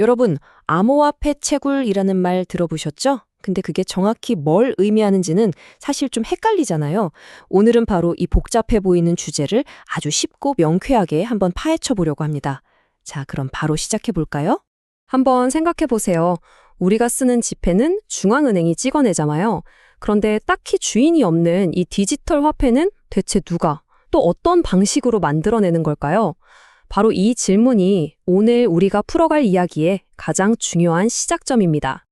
여러분, 암호화폐 채굴이라는 말 들어보셨죠? 근데 그게 정확히 뭘 의미하는지는 사실 좀 헷갈리잖아요. 오늘은 바로 이 복잡해 보이는 주제를 아주 쉽고 명쾌하게 한번 파헤쳐 보려고 합니다. 자, 그럼 바로 시작해 볼까요? 한번 생각해 보세요. 우리가 쓰는 지폐는 중앙은행이 찍어내잖아요. 그런데 딱히 주인이 없는 이 디지털 화폐는 대체 누가, 또 어떤 방식으로 만들어내는 걸까요? 바로 이 질문이 오늘 우리가 풀어갈 이야기의 가장 중요한 시작점입니다.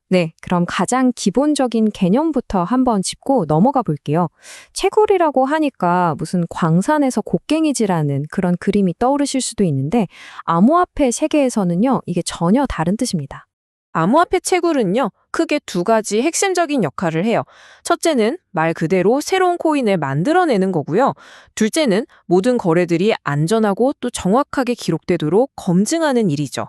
네, 그럼 가장 기본적인 개념부터 한번 짚고 넘어가 볼게요. 채굴이라고 하니까 무슨 광산에서 곡괭이질하는 그런 그림이 떠오르실 수도 있는데 암호화폐 세계에서는요, 이게 전혀 다른 뜻입니다. 암호화폐 채굴은요, 크게 두 가지 핵심적인 역할을 해요. 첫째는 말 그대로 새로운 코인을 만들어내는 거고요. 둘째는 모든 거래들이 안전하고 또 정확하게 기록되도록 검증하는 일이죠.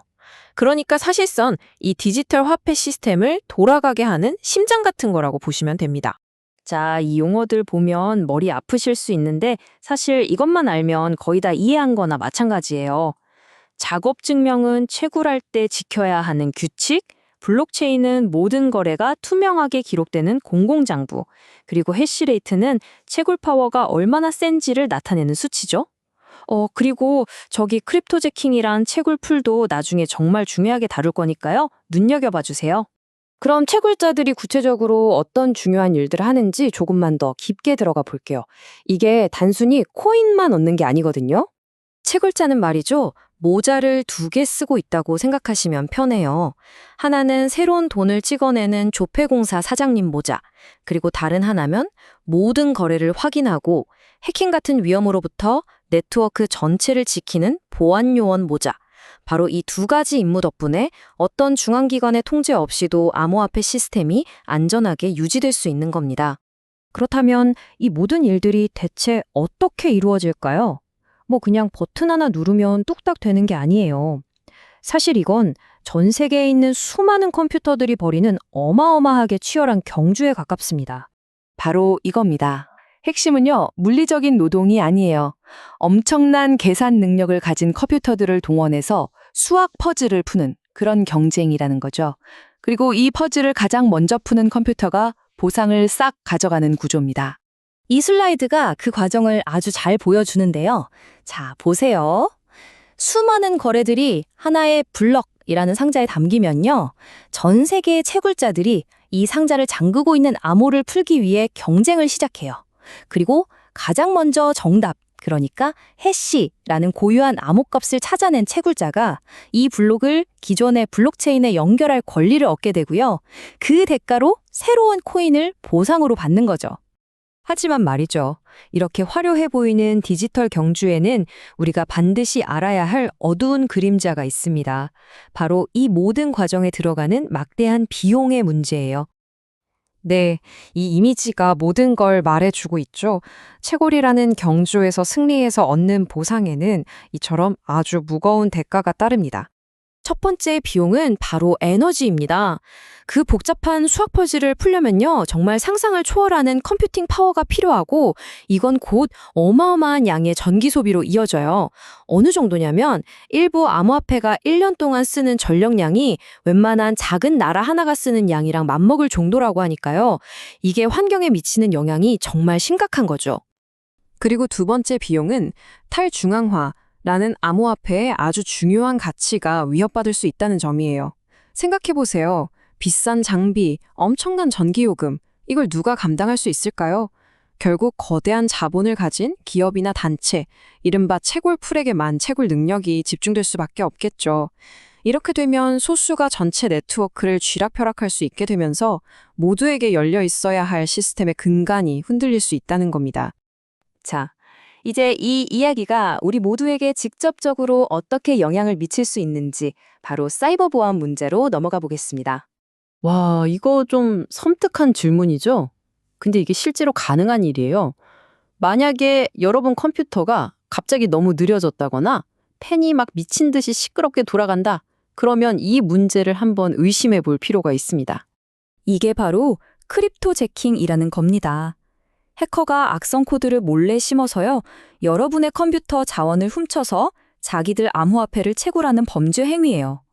그러니까 사실상 이 디지털 화폐 시스템을 돌아가게 하는 심장 같은 거라고 보시면 됩니다. 자, 이 용어들 보면 머리 아프실 수 있는데 사실 이것만 알면 거의 다 이해한 거나 마찬가지예요. 작업 증명은 채굴할 때 지켜야 하는 규칙, 블록체인은 모든 거래가 투명하게 기록되는 공공장부, 그리고 해시레이트는 채굴 파워가 얼마나 센지를 나타내는 수치죠. 그리고 저기 크립토 제킹이란 채굴 풀도 나중에 정말 중요하게 다룰 거니까요. 눈여겨봐 주세요. 그럼 채굴자들이 구체적으로 어떤 중요한 일들을 하는지 조금만 더 깊게 들어가 볼게요. 이게 단순히 코인만 얻는 게 아니거든요. 채굴자는 말이죠. 모자를 두 개 쓰고 있다고 생각하시면 편해요. 하나는 새로운 돈을 찍어내는 조폐공사 사장님 모자, 그리고 다른 하나면 모든 거래를 확인하고 해킹 같은 위험으로부터 네트워크 전체를 지키는 보안요원 모자. 바로 이 두 가지 임무 덕분에 어떤 중앙기관의 통제 없이도 암호화폐 시스템이 안전하게 유지될 수 있는 겁니다. 그렇다면 이 모든 일들이 대체 어떻게 이루어질까요? 그냥 버튼 하나 누르면 뚝딱 되는 게 아니에요. 사실 이건 전 세계에 있는 수많은 컴퓨터들이 벌이는 어마어마하게 치열한 경주에 가깝습니다. 바로 이겁니다. 핵심은요, 물리적인 노동이 아니에요. 엄청난 계산 능력을 가진 컴퓨터들을 동원해서 수학 퍼즐을 푸는 그런 경쟁이라는 거죠. 그리고 이 퍼즐을 가장 먼저 푸는 컴퓨터가 보상을 싹 가져가는 구조입니다. 이 슬라이드가 그 과정을 아주 잘 보여주는데요. 자, 보세요. 수많은 거래들이 하나의 블럭이라는 상자에 담기면요. 전 세계의 채굴자들이 이 상자를 잠그고 있는 암호를 풀기 위해 경쟁을 시작해요. 그리고 가장 먼저 정답, 그러니까 해시라는 고유한 암호값을 찾아낸 채굴자가 이 블록을 기존의 블록체인에 연결할 권리를 얻게 되고요. 그 대가로 새로운 코인을 보상으로 받는 거죠. 하지만 말이죠. 이렇게 화려해 보이는 디지털 경주에는 우리가 반드시 알아야 할 어두운 그림자가 있습니다. 바로 이 모든 과정에 들어가는 막대한 비용의 문제예요. 네, 이 이미지가 모든 걸 말해주고 있죠. 채굴이라는 경주에서 승리해서 얻는 보상에는 이처럼 아주 무거운 대가가 따릅니다. 첫 번째 비용은 바로 에너지입니다. 그 복잡한 수학 퍼즐을 풀려면요, 정말 상상을 초월하는 컴퓨팅 파워가 필요하고 이건 곧 어마어마한 양의 전기 소비로 이어져요. 어느 정도냐면 일부 암호화폐가 1년 동안 쓰는 전력량이 웬만한 작은 나라 하나가 쓰는 양이랑 맞먹을 정도라고 하니까요. 이게 환경에 미치는 영향이 정말 심각한 거죠. 그리고 두 번째 비용은 탈중앙화. 라는 암호화폐의 아주 중요한 가치가 위협받을 수 있다는 점이에요. 생각해보세요. 비싼 장비, 엄청난 전기요금, 이걸 누가 감당할 수 있을까요? 결국 거대한 자본을 가진 기업이나 단체, 이른바 채굴풀에게만 채굴 능력이 집중될 수밖에 없겠죠. 이렇게 되면 소수가 전체 네트워크를 쥐락펴락할 수 있게 되면서 모두에게 열려 있어야 할 시스템의 근간이 흔들릴 수 있다는 겁니다. 자, 이제 이 이야기가 우리 모두에게 직접적으로 어떻게 영향을 미칠 수 있는지 바로 사이버 보안 문제로 넘어가 보겠습니다. 와, 이거 좀 섬뜩한 질문이죠? 근데 이게 실제로 가능한 일이에요. 만약에 여러분 컴퓨터가 갑자기 너무 느려졌다거나 펜이 막 미친 듯이 시끄럽게 돌아간다. 그러면 이 문제를 한번 의심해 볼 필요가 있습니다. 이게 바로 크립토 제킹이라는 겁니다. 해커가 악성 코드를 몰래 심어서요, 여러분의 컴퓨터 자원을 훔쳐서 자기들 암호화폐를 채굴하는 범죄 행위예요.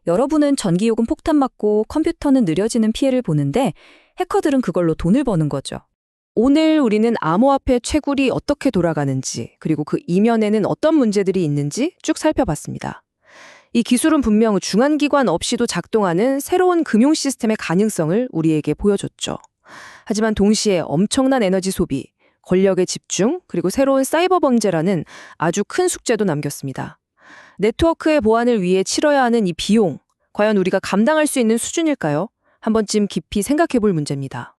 여러분은 전기요금 폭탄 맞고 컴퓨터는 느려지는 피해를 보는데 해커들은 그걸로 돈을 버는 거죠. 오늘 우리는 암호화폐 채굴이 어떻게 돌아가는지, 그리고 그 이면에는 어떤 문제들이 있는지 쭉 살펴봤습니다. 이 기술은 분명 중앙기관 없이도 작동하는 새로운 금융 시스템의 가능성을 우리에게 보여줬죠. 하지만 동시에 엄청난 에너지 소비, 권력의 집중, 그리고 새로운 사이버 범죄라는 아주 큰 숙제도 남겼습니다. 네트워크의 보안을 위해 치러야 하는 이 비용, 과연 우리가 감당할 수 있는 수준일까요? 한 번쯤 깊이 생각해 볼 문제입니다.